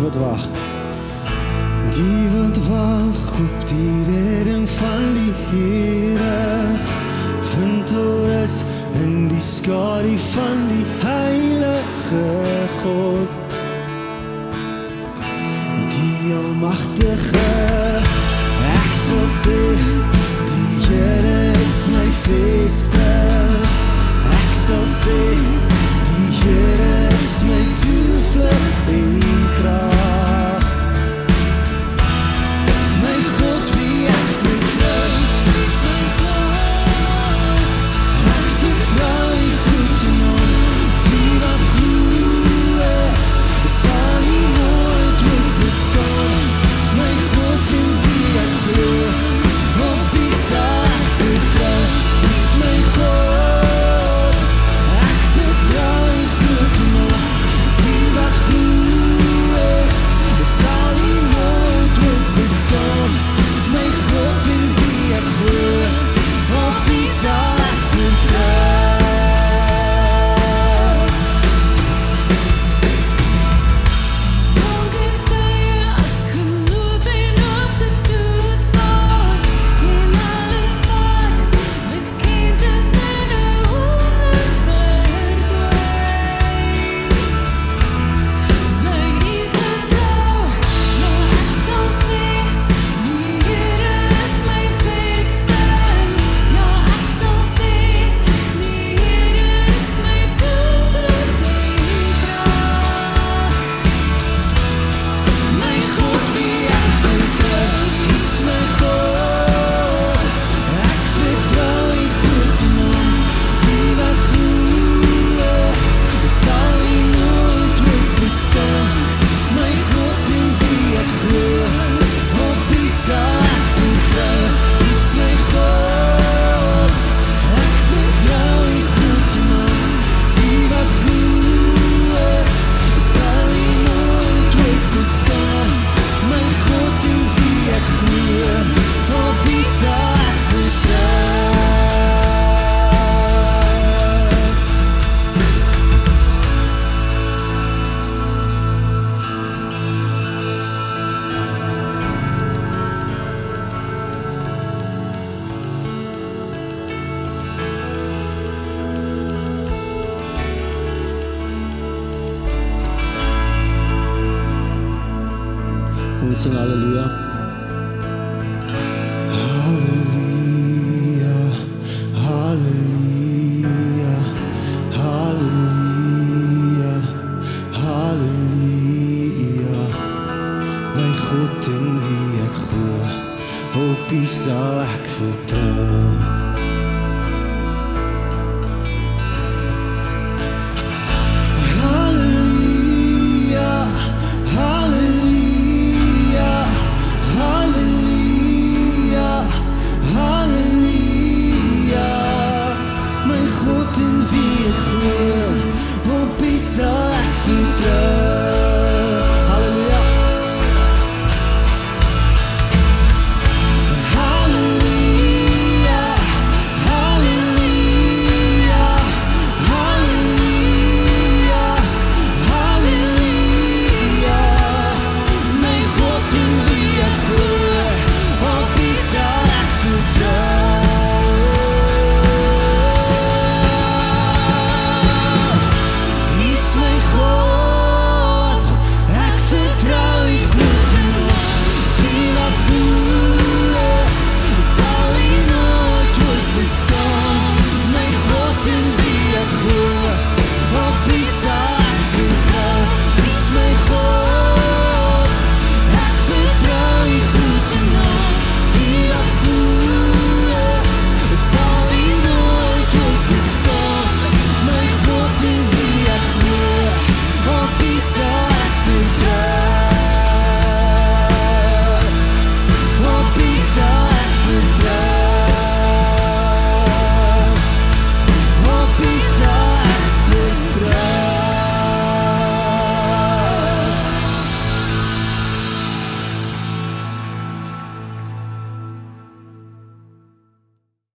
wat wag. Die wat wag op die redding van die Here, vind rus in die skadu van die Heilige God. Die Almagtige, ek sal sê, die Here is my vesting. Ek sal sê, die Here is my toevlug en krag. My God wie ek vertrou, is my God. Ek vertrou die grote naam, die wat glo, sal nie nooit weer bestaan. My God in wie ek glo, op wie sal ek vertrou, is my God. Ek vertrou die grote naam, die wat glo, sal nie nooit weer bestaan. My God in wie ek glo, op wie sal ek vertrou. Kom ons sing halleluja. Halleluja, halleluja, halleluja, halleluja. My God in wie ek glo, op wie sal ek vertrou.